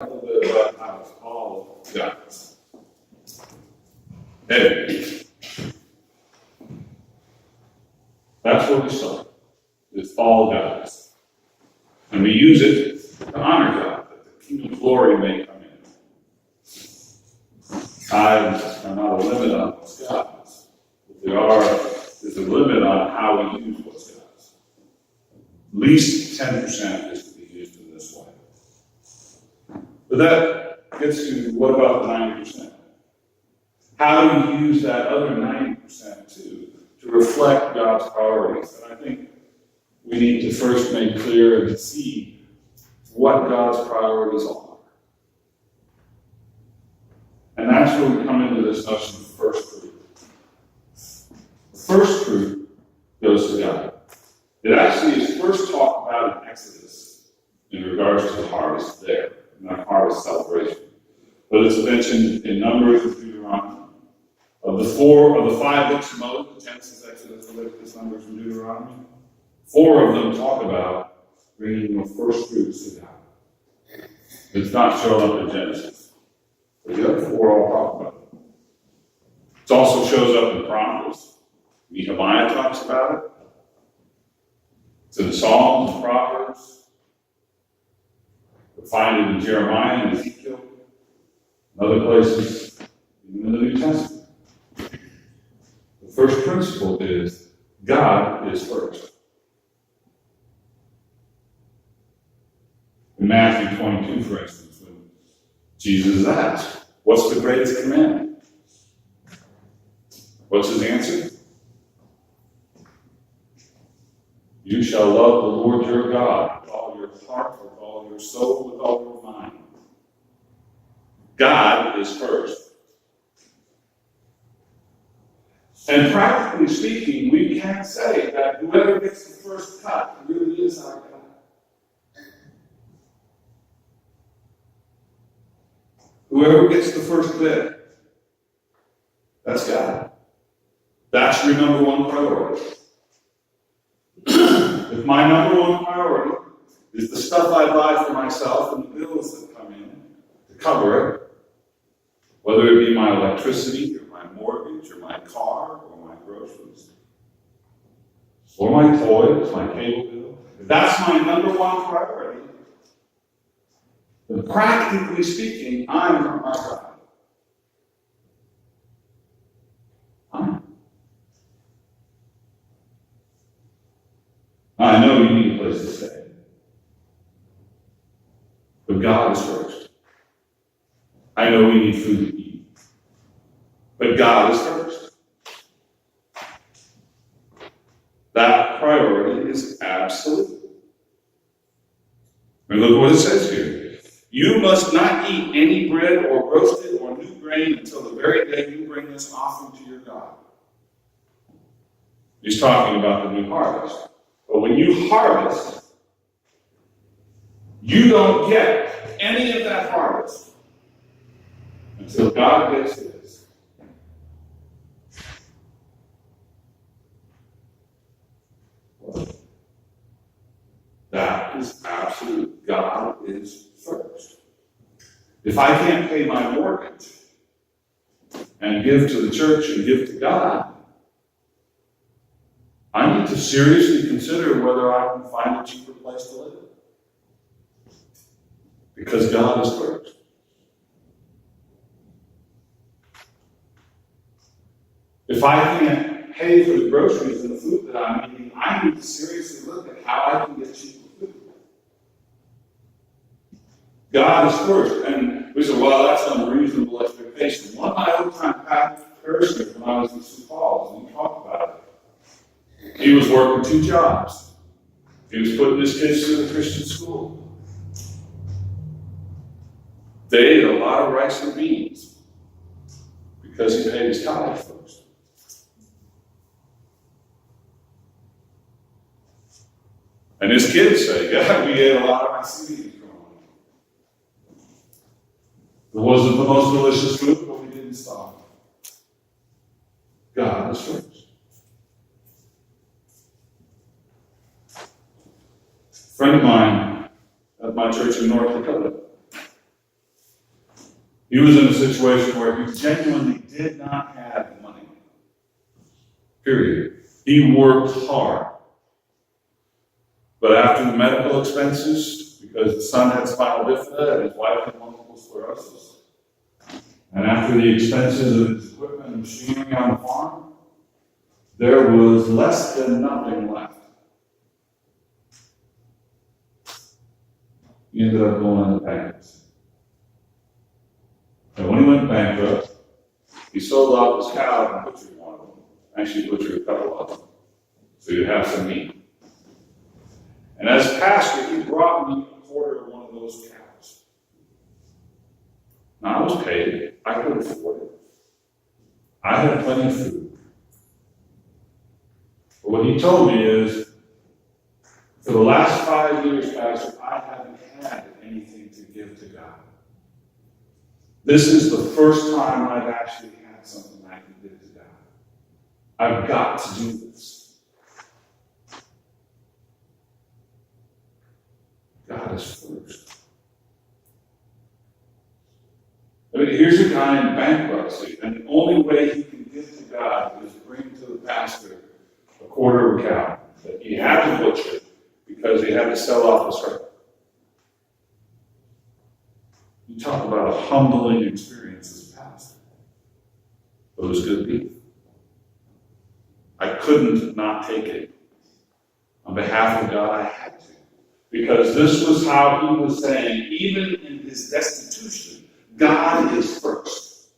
A little bit about how it's all God's. Hey, that's where we start. It's all God's. And we use it to honor God, that the kingdom of glory may come in. Times are not a limit on what's God's. But there is a limit on how we use what's God's. At least 10% is to be used in this way. But that gets to what about the 90%? How do you use that other 90% to reflect God's priorities? And I think we need to first make clear and see what God's priorities are. And that's where we come into this notion of first fruit. The first fruit goes to God. It actually is first talked about in Exodus in regards to the harvest there, not harvest celebration. But it's mentioned in Numbers and Deuteronomy. Of the five books of Moses, Genesis, Exodus, Leviticus, Numbers, and Deuteronomy, 4 of them talk about bringing your first fruits to God. It's not shown up in Genesis. But the other 4 all talk about it. It also shows up in Proverbs. Nehemiah talks about it. It's in the Psalms and Proverbs. We find it in Jeremiah and Ezekiel and other places, even in the New Testament. The first principle is God is first. In Matthew 22, for instance, when Jesus is asked, what's the greatest commandment? What's his answer? You shall love the Lord your God with all your heart, with all your soul, with all your mind. God is first. And practically speaking, we can say that whoever gets the first cut really is our God. Whoever gets the first bit, that's God. That's your number one priority. If my number one priority is the stuff I buy for myself and the bills that come in to cover it, whether it be my electricity or my mortgage or my car or my groceries or my toys, my cable bill, if that's my number one priority, then practically speaking, I'm not my God. I know you need a place to stay. But God is first. I know we need food to eat. But God is first. That priority is absolute. And look what it says here. You must not eat any bread or roasted or new grain until the very day you bring this offering to your God. He's talking about the new harvest. But when you harvest, you don't get any of that harvest until God gets his. That is absolute. God is first. If I can't pay my mortgage and give to the church and give to God, I need to seriously consider whether I can find a cheaper place to live. Because God is first. If I can't pay for the groceries and the food that I'm eating, I need to seriously look at how I can get cheaper food. God is first. And we say, well, that's an unreasonable expectation. One of my old-time parishioners when I was in St. Paul's, and we talked about it. He was working 2 jobs. He was putting his kids through the Christian school. They ate a lot of rice and beans because he paid his college first. And his kids say, yeah, we ate a lot of rice and beans growing up. It wasn't the most delicious food, but we didn't stop. God is first. A friend of mine at my church in North Dakota He was in a situation where he genuinely did not have money. Period. He worked hard. But after the medical expenses, because the son had spinal bifida and his wife had multiple sclerosis, and after the expenses of his equipment and machinery on the farm, there was less than nothing left. He ended up going into bankruptcy. And when he went bankrupt, he sold off his cow and butchered one of them. Actually butchered a couple of them, so you'd have some meat. And as pastor, he brought me a quarter of one of those cows. Now, I was paid. I could afford it. I had plenty of food. But what he told me is, for the last 5 years, Pastor, I haven't had anything to give to God. This is the first time I've actually had something I can give to God. I've got to do this. God is first. I mean, here's a guy in bankruptcy, and the only way he can give to God is bring to the pastor a quarter of a cow that he had to butcher because he had to sell off his herd. You talk about a humbling experience as a pastor. It was good beef. I couldn't not take it. On behalf of God, I had to. Because this was how he was saying, even in his destitution, God is first.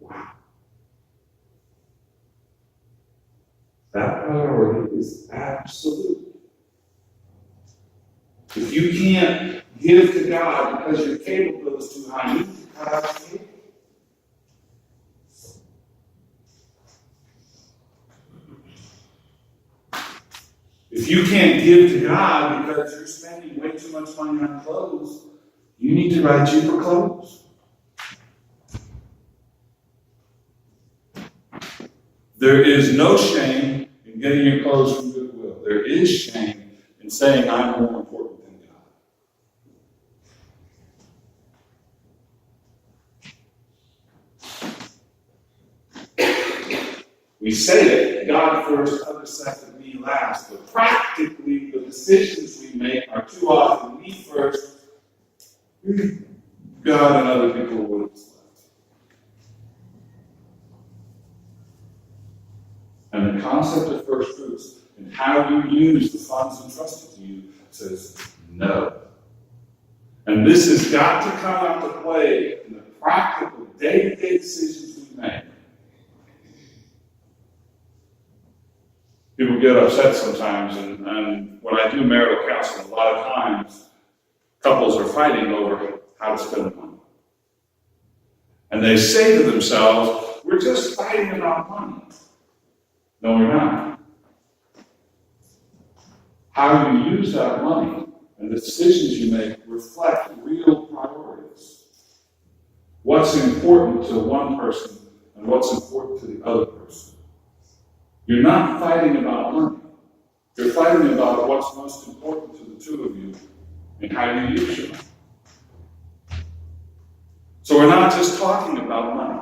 Wow. That priority is absolute. If you can't give to God because your cable bill is too high, you can cut out your cable. If you can't give to God because you're spending way too much money on clothes, you need to buy cheaper clothes. There is no shame in getting your clothes from Goodwill. There is shame in saying I'm more important than God. We say it, God first, others second, me last, but practically the decisions we make are too often me first, God and other people would have left. And the concept of first fruits and how you use the funds entrusted to you says no. And this has got to come into play in the practical day-to-day decisions we make. People get upset sometimes, and when I do marital counseling, a lot of times couples are fighting over how to spend money. And they say to themselves, we're just fighting about money. No, we're not. How you use that money and the decisions you make reflect real priorities. What's important to one person and what's important to the other person. You're not fighting about money. You're fighting about what's most important to the two of you and how you use your money. So we're not just talking about money.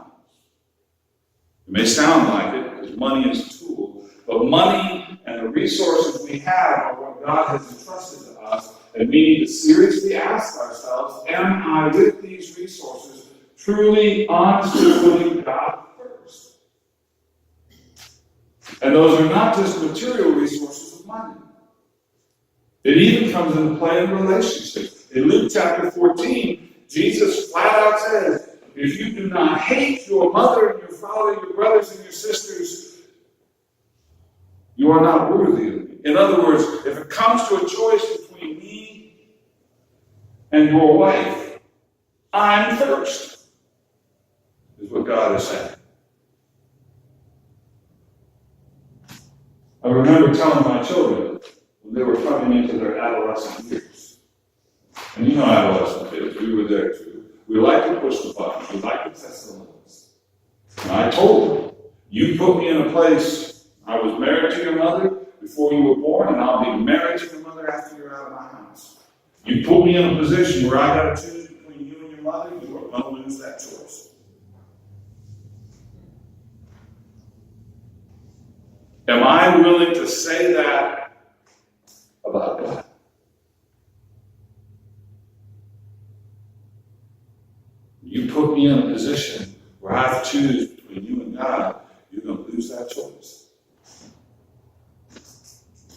It may sound like it, because money is a tool, but money and the resources we have are what God has entrusted to us, and we need to seriously ask ourselves, am I with these resources truly, honestly putting God first? And those are not just material resources of money. It even comes into play in relationships. In Luke chapter 14, Jesus flat out says, if you do not hate your mother and your father, your brothers and your sisters, you are not worthy of me. In other words, if it comes to a choice between me and your wife, I'm first, is what God is saying. I remember telling my children when they were coming into their adolescent years, and you know adolescent kids, we were there too. We like to push the buttons. We like to test the limits. And I told them, you put me in a place, I was married to your mother before you were born, and I'll be married to your mother after you're out of my house. You put me in a position where I got to choose between you and your mother, you are going to lose that choice. Am I willing to say that about God? You put me in a position where I have to choose between you and God, you're going to lose that choice.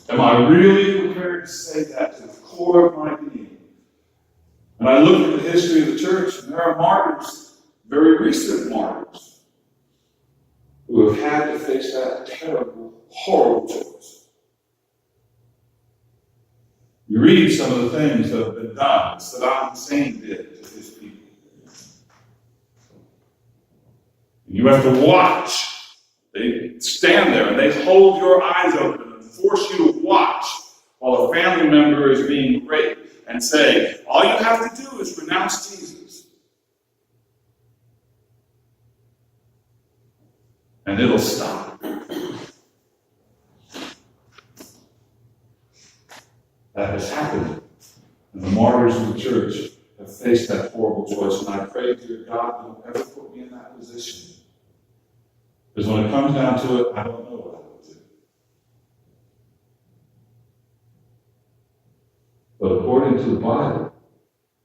Am I really prepared to say that to the core of my being? And I look at the history of the church, and there are martyrs, very recent martyrs, who have had to face that terrible, horrible choice. You read some of the things that have been done, Saddam Hussein did to his people. You have to watch. They stand there and they hold your eyes open and force you to watch while a family member is being raped and say, all you have to do is renounce Jesus. And it'll stop. That has happened. And the martyrs of the church have faced that horrible choice. And I pray, dear God, don't ever put me in that position. Because when it comes down to it, I don't know what I will do. But according to the Bible,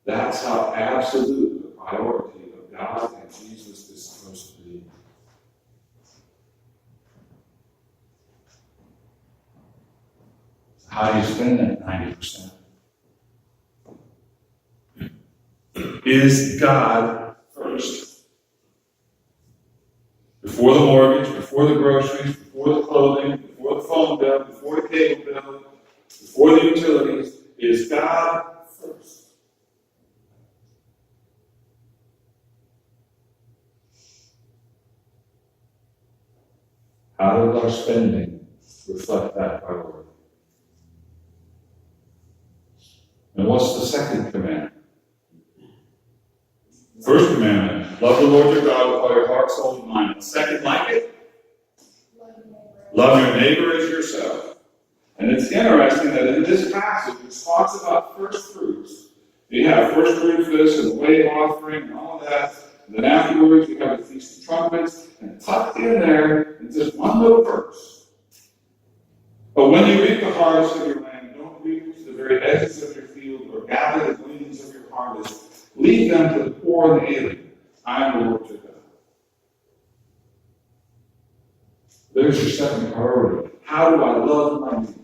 that's how absolute the priority of God and Jesus is supposed to be. How do you spend that 90%? Is God first? Before the mortgage, before the groceries, before the clothing, before the phone bill, before the cable bill, before the utilities, is God first? How does our spending reflect that priority? And what's the second commandment? First commandment, love the Lord your God with all your heart, soul, and mind. The second, like it? Love your neighbor as yourself. And it's interesting that in this passage, it talks about first fruits. You have first fruits this and the wave offering and all of that. And then afterwards, you have the Feast of Trumpets. And tucked in there is just one little verse. But when you reap the harvest of your land, don't reap to the very edges of your field or gather the gleanings of your harvest. Leave them to the poor and the alien. I am the Lord your God. There's your second priority. How do I love my neighbor?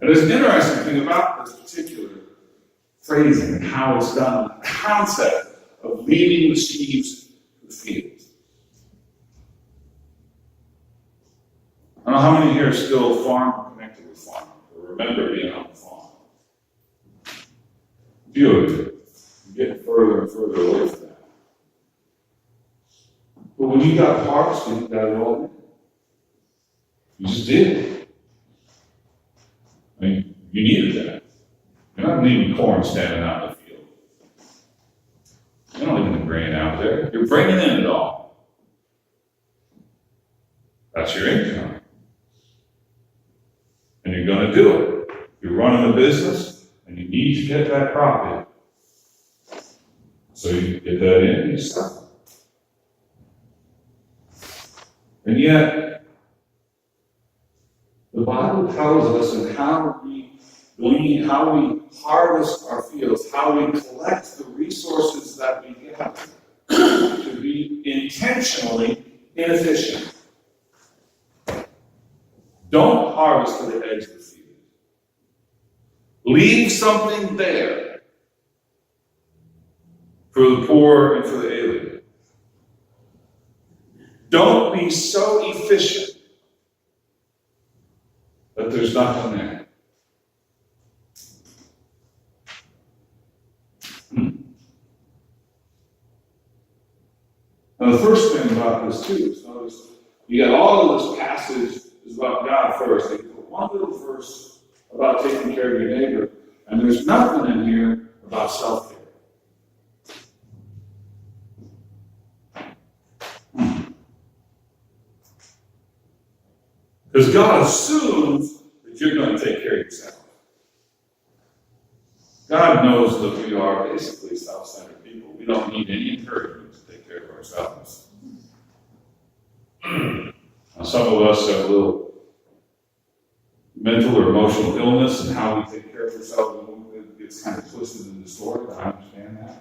And there's an interesting thing about this particular phrasing and how it's done, the concept of leading the sheaves to the field. I don't know how many here are still farm connected with farming or remember being on the farm. Few of you get further and further away from that. But when you got harvested, you got it all in. You just did. I mean, you needed that. You're not leaving corn standing out in the field. You're not leaving the grain out there. You're bringing in it all. That's your income. And you're going to do it. You're running a business, and you need to get that profit. So you get that in and you sell. And yet, the Bible tells us in how we glean, how we harvest our fields, how we collect the resources that we get to be intentionally inefficient. Don't harvest to the edge of the field. Leave something there for the poor and for the alien. Don't be so efficient that there's nothing there. Now, the first thing about this, too, is notice you got all of this passage is about God first. You put one little verse about taking care of your neighbor, and there's nothing in here about self-care. Because God assumes that you're going to take care of yourself. God knows that we are basically self-centered people. We don't need any encouragement to take care of ourselves. Now, some of us have a little mental or emotional illness and how we take care of ourselves. It gets kind of twisted in the story, I understand that.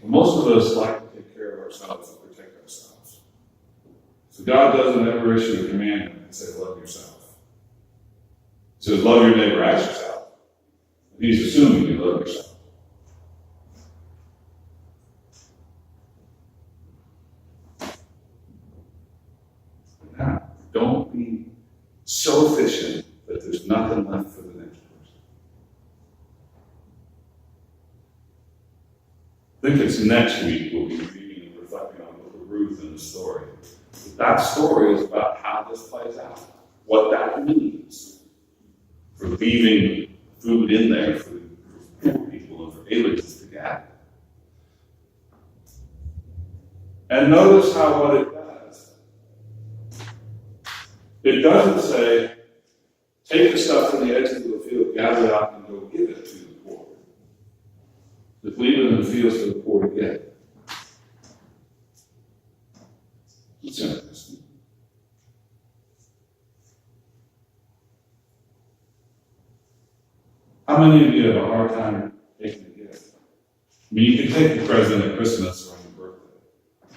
But most of us like to take care of ourselves and protect ourselves. So God doesn't ever issue a commandment and say, love yourself. He says, love your neighbor as yourself. And he's assuming you love yourself. Now, don't be so efficient that there's nothing left for the next person. I think it's next week we'll be reading and reflecting on the book of Ruth and the story. But that story is about how this plays out, what that means for leaving food in there for poor people and for aliens to gather. And notice how what it does. It doesn't say, take the stuff from the edge of the field, gather it up, and go give it to the poor. Just leave it in the fields for the poor to get. It's interesting. How many of you have a hard time taking a gift? I mean, you can take the present at Christmas or on your birthday.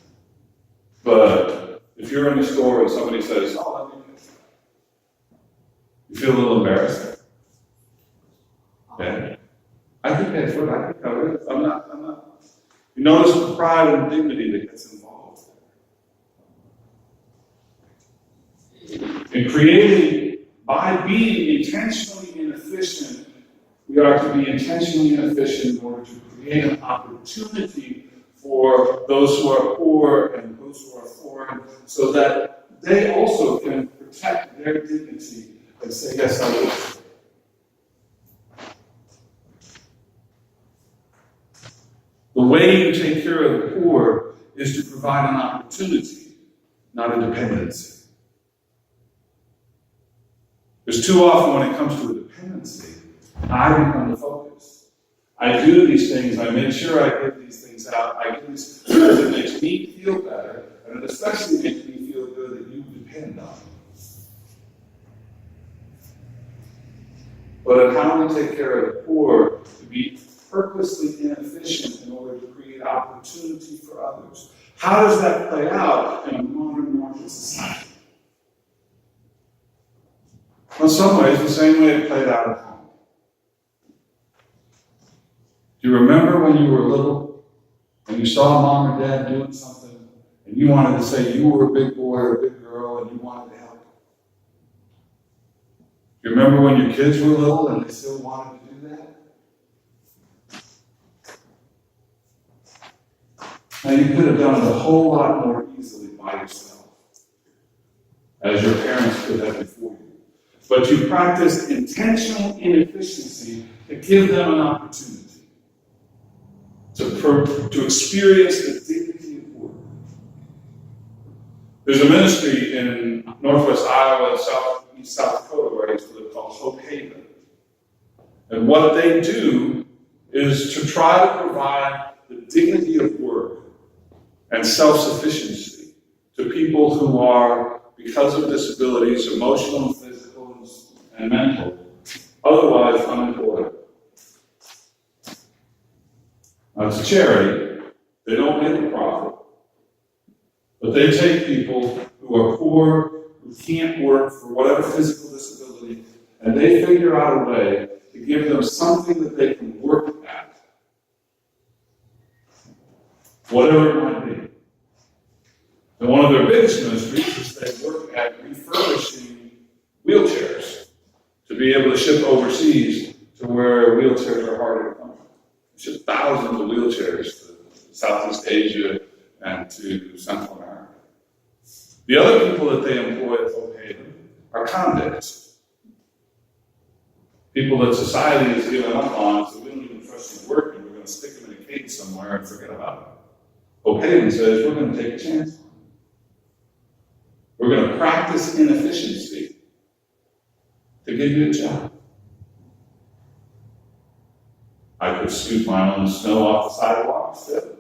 But if you're in the store and somebody says, oh, let me get that, you feel a little embarrassed. Okay? I can pay for it, I can cover it. I'm not. You notice the pride and dignity that gets involved. In creating, by being intentionally inefficient, we are to be intentionally inefficient in order to create an opportunity for those who are poor and those who are foreign, so that they also can protect their dignity and say, yes, I will. The way you take care of the poor is to provide an opportunity, not a dependency. There's too often when it comes to a dependency, I become the focus. I do these things, I make sure I give these things out, I do this because it makes me feel better, and it especially makes me feel good that you depend on me. But in how we take care of the poor, to be purposely inefficient in order to create opportunity for others. How does that play out in a modern market society? In some ways, the same way it played out at home. Do you remember when you were little and you saw mom or dad doing something and you wanted to say you were a big boy or a big girl and you wanted to help? Do you remember when your kids were little and they still wanted to do that? Now, you could have done it a whole lot more easily by yourself, as your parents could have before you. But you practiced intentional inefficiency to give them an opportunity to experience the dignity of work. There's a ministry in northwest Iowa and southeast South Dakota where I used to live called Hope Haven. And what they do is to try to provide the dignity of work and self-sufficiency to people who are, because of disabilities, emotional, physical, and mental, otherwise unemployed. Now, it's a charity. They don't make a profit. But they take people who are poor, who can't work for whatever physical disability, and they figure out a way to give them something that they can work at, whatever it might be. And one of their biggest ministries is they work at refurbishing wheelchairs to be able to ship overseas to where wheelchairs are harder to come. Ship thousands of wheelchairs to Southeast Asia and to Central America. The other people that they employ at Hope Haven are convicts. People that society has given up on, so we don't even trust you working, we're going to stick them in a cage somewhere and forget about it. Hope Haven says, we're going to take a chance on them. We're going to practice inefficiency to give you a job. I could scoop my own snow off the sidewalk instead.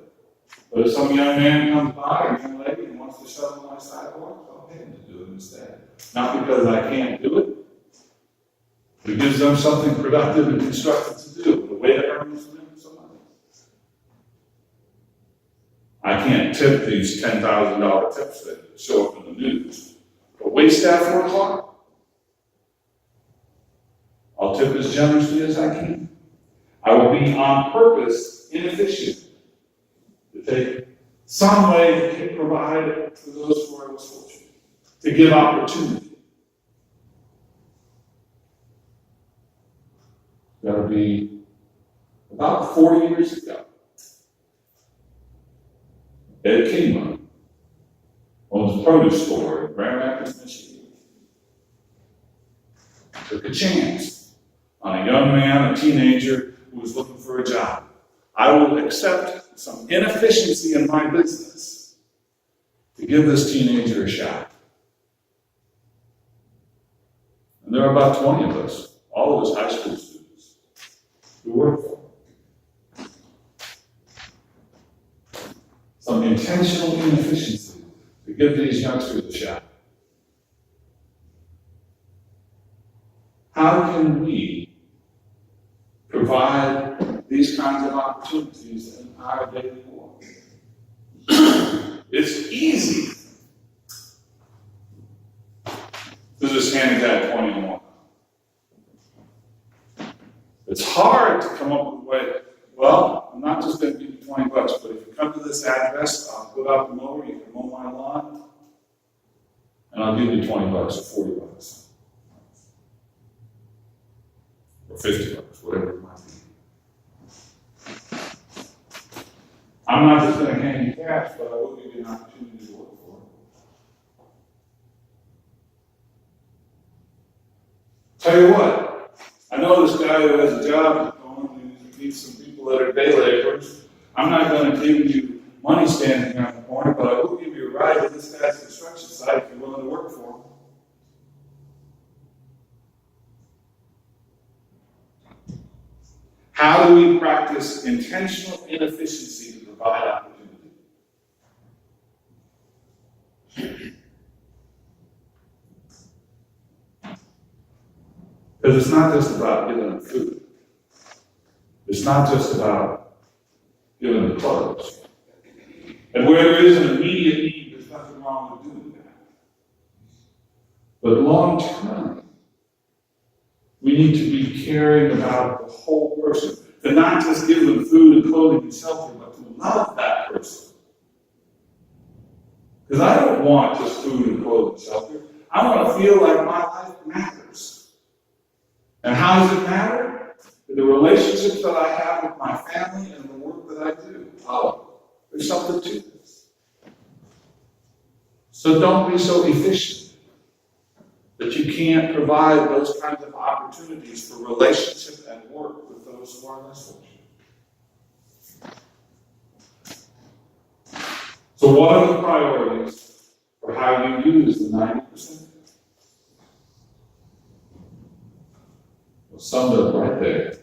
But if some young man comes by or young lady and wants to shovel my sidewalk, I'll pay him to do it instead. Not because I can't do it, but it gives them something productive and constructive to do. The way to earn some money. I can't tip these $10,000 tips that show up in the news. But wait staff work hard. I'll tip as generously as I can. I will be on purpose inefficient to take some way to provide for those who are less fortunate, to give opportunity. That'll be about 40 years ago. Ed Kingman owns a produce store in Grand Rapids, Michigan. Took a chance on a young man, a teenager who was looking for a job. I will accept some inefficiency in my business to give this teenager a shot. And there are about 20 of us, all of us high school students, who work for him. Some intentional inefficiency to give these youngsters a shot. How can we provide these kinds of opportunities in our daily work? It's easy to just handicap 21. It's hard to come up with a way, well, I'm not just going to give you $20, but if you come to this address, I'll put out the mower, you can mow my lawn, and I'll give you $20 or $40. Or $50, whatever it might be. I'm not just going to hand you cash, but I will give you an opportunity to work for it. Tell you what, I know this guy who has a job going and needs some people that are day laborers. I'm not going to give you money standing around the corner, but I will give you a ride to this guy's construction site if you're willing to work for him. How do we practice intentional inefficiency to provide opportunity? Because it's not just about giving them food. It's not just about giving them clothes. And where there is an immediate need, there's nothing wrong with doing that. But long term, we need to be caring about the whole person. To not just give them food and clothing and shelter, but to love that person. Because I don't want just food and clothing and shelter. I want to feel like my life matters. And how does it matter? In the relationships that I have with my family and the work that I do. Oh, there's something to this. So don't be so efficient that you can't provide those kinds of opportunities for relationship and work with those who are less fortunate. So what are the priorities for how you use the 90%? Well, summed up right there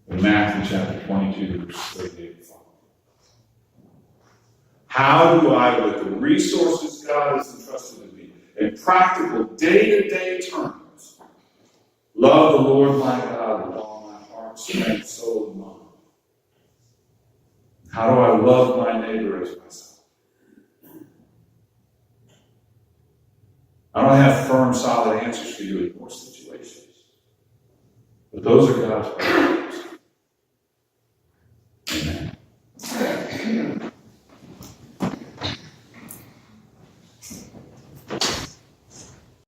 in Matthew chapter 22, verse 38 and following. How do I, with the resources God has entrusted to me, in practical, day-to-day terms, love the Lord my God with all my heart, strength, soul, and mind? How do I love my neighbor as myself? I don't have firm, solid answers for you in most situations. But those are God's priorities. Amen.